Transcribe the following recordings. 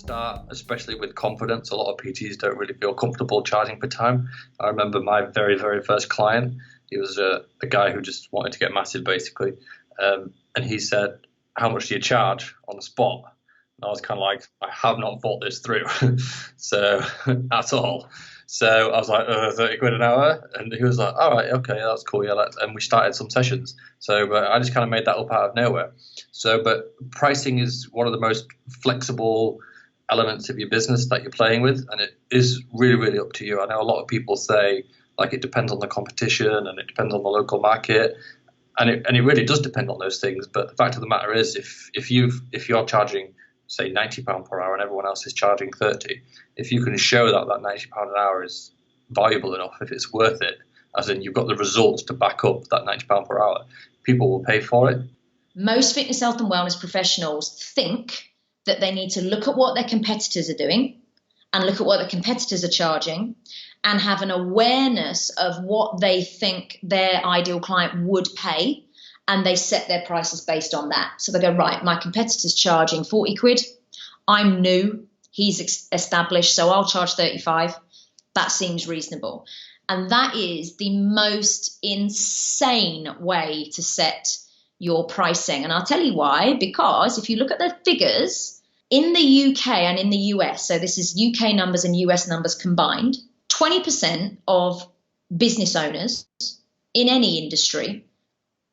start, especially with confidence. A lot of PTs don't really feel comfortable charging for time. I remember my very, very first client. He was a guy who just wanted to get massive, basically. And he said, "How much do you charge on the spot?" And I was kind of like, "I have not thought this through." So at all. So I was like, 30 quid an hour. And he was like, "All right, okay, that's cool. Yeah." And we started some sessions. So I just kind of made that up out of nowhere. So, but pricing is one of the most flexible elements of your business that you're playing with. And it is really, really up to you. I know a lot of people say, like, it depends on the competition and it depends on the local market. And it really does depend on those things. But the fact of the matter is, if you're charging, say, £90 per hour and everyone else is charging 30, if you can show that £90 an hour is valuable enough, if it's worth it, as in you've got the results to back up that £90 per hour, people will pay for it. Most fitness, health and wellness professionals think that they need to look at what their competitors are doing and look at what the competitors are charging and have an awareness of what they think their ideal client would pay, and they set their prices based on that. So they go, right, my competitor's charging 40 quid. I'm new. He's established, so I'll charge 35. That seems reasonable. And that is the most insane way to set your pricing. And I'll tell you why, because if you look at the figures in the UK and in the US, so this is UK numbers and US numbers combined, 20% of business owners in any industry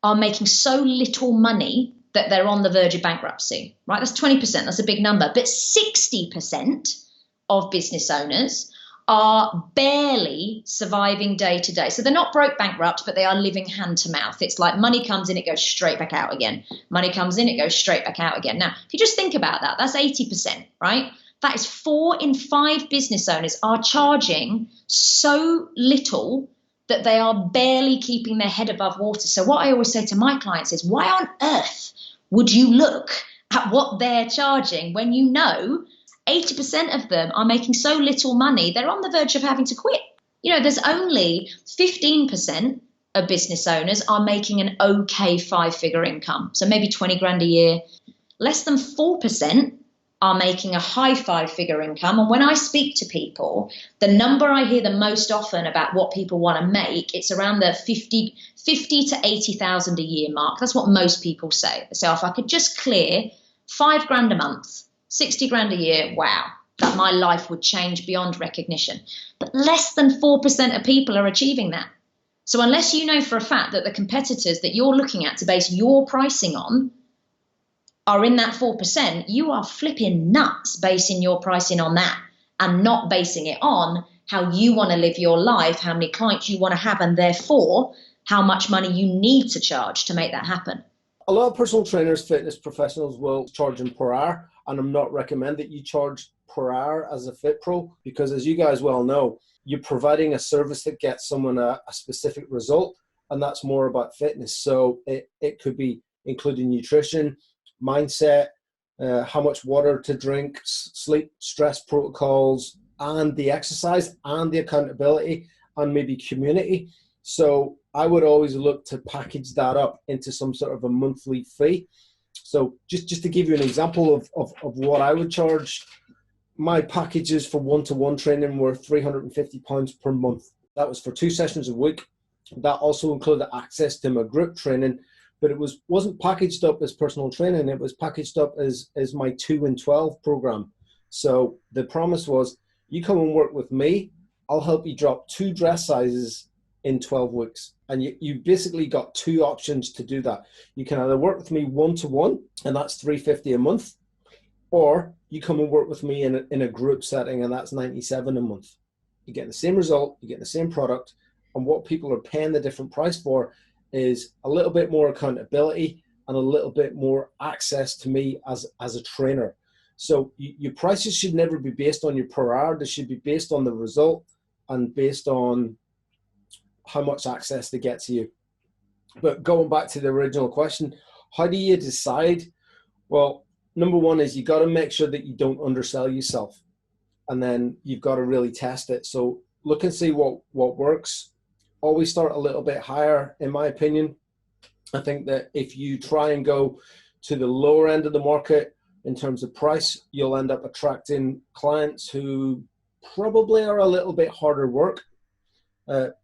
are making so little money that they're on the verge of bankruptcy, right? That's 20%. That's a big number. But 60% of business owners are barely surviving day to day. So they're not broke bankrupt, but they are living hand to mouth. It's like money comes in, it goes straight back out again. Money comes in, it goes straight back out again. Now, if you just think about that, that's 80%, right? That is 4 in 5 business owners are charging so little that they are barely keeping their head above water. So what I always say to my clients is, why on earth would you look at what they're charging when you know 80% of them are making so little money, they're on the verge of having to quit? You know, there's only 15% of business owners are making an okay 5-figure income. So maybe 20 grand a year. Less than 4% are making a high 5-figure income. And when I speak to people, the number I hear the most often about what people want to make, it's around the 50 to 80,000 a year mark. That's what most people say. They say, oh, if I could just clear 5 grand a month, 60 grand a year, wow, that my life would change beyond recognition. But less than 4% of people are achieving that. So unless you know for a fact that the competitors that you're looking at to base your pricing on are in that 4%, you are flipping nuts basing your pricing on that and not basing it on how you want to live your life, how many clients you want to have, and therefore how much money you need to charge to make that happen. A lot of personal trainers, fitness professionals will charge them per hour, and I'm not recommend that you charge per hour as a fit pro, because as you guys well know, you're providing a service that gets someone a specific result, and that's more about fitness. So it could be including nutrition, mindset, how much water to drink, sleep, stress protocols, and the exercise and the accountability and maybe community. So I would always look to package that up into some sort of a monthly fee. So just to give you an example of what I would charge, my packages for one-to-one training were £350 per month. That was for 2 sessions a week. That also included access to my group training, but it wasn't packaged up as personal training. It was packaged up as my 2 in 12 program. So the promise was, you come and work with me, I'll help you drop 2 dress sizes in 12 weeks. And you basically got 2 options to do that. You can either work with me one-to-one, and that's $350 a month, or you come and work with me in a group setting, and that's $97 a month. You get the same result, you get the same product, and what people are paying the different price for is a little bit more accountability and a little bit more access to me as a trainer. So your prices should never be based on your per hour. They should be based on the result and based on how much access they get to you. But going back to the original question, how do you decide? Well, number one is you got to make sure that you don't undersell yourself. And then you've got to really test it. So look and see what works. Always start a little bit higher, in my opinion. I think that if you try and go to the lower end of the market, in terms of price, you'll end up attracting clients who probably are a little bit harder work,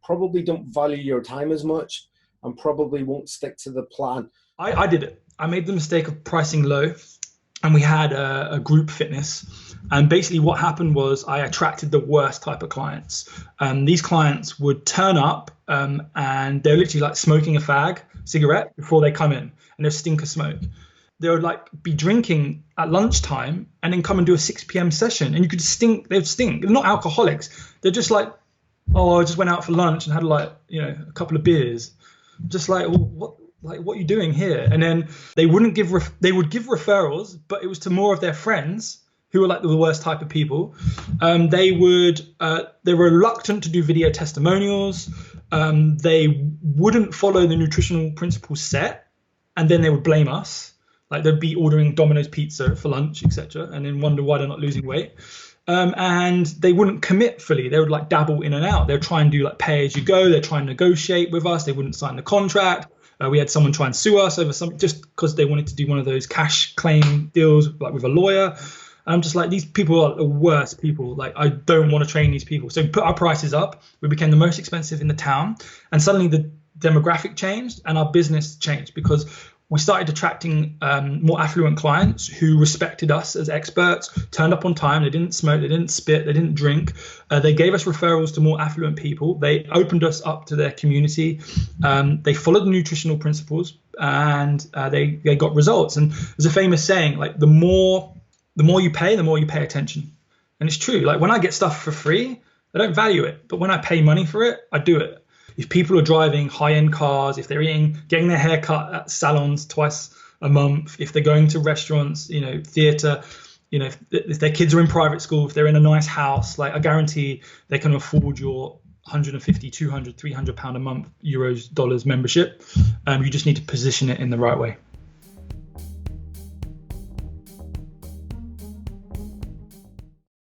probably don't value your time as much, and probably won't stick to the plan. I did it. I made the mistake of pricing low, and we had a group fitness. And basically what happened was I attracted the worst type of clients. These clients would turn up and they're literally like smoking a cigarette before they come in, and they'll stink of smoke. They would like be drinking at lunchtime and then come and do a 6 p.m. session, and you could stink. They'd stink. They're not alcoholics. They're just like, oh, I just went out for lunch and had like, a couple of beers. Just like, well, what are you doing here? And then they would give referrals, but it was to more of their friends who were like the worst type of people. They were reluctant to do video testimonials. They wouldn't follow the nutritional principles set, and then they would blame us. Like they'd be ordering Domino's pizza for lunch, etc., and then wonder why they're not losing weight. And they wouldn't commit fully. They would like dabble in and out. They'd try and do like pay as you go. They'd try and negotiate with us. They wouldn't sign the contract. We had someone try and sue us over something just because they wanted to do one of those cash claim deals like with a lawyer. And I'm just like, these people are the worst people. Like, I don't want to train these people. So we put our prices up. We became the most expensive in the town. And suddenly the demographic changed and our business changed because we started attracting more affluent clients who respected us as experts, turned up on time. They didn't smoke, they didn't spit, they didn't drink. They gave us referrals to more affluent people. They opened us up to their community. They followed the nutritional principles, and they got results. And there's a famous saying, like the more you pay, the more you pay attention. And it's true. Like when I get stuff for free, I don't value it. But when I pay money for it, I do it. If people are driving high-end cars, if they're getting their hair cut at salons twice a month, if they're going to restaurants, theatre, if their kids are in private school, if they're in a nice house, like I guarantee they can afford your 150, 200, 300 pound a month, euros, dollars membership. You just need to position it in the right way.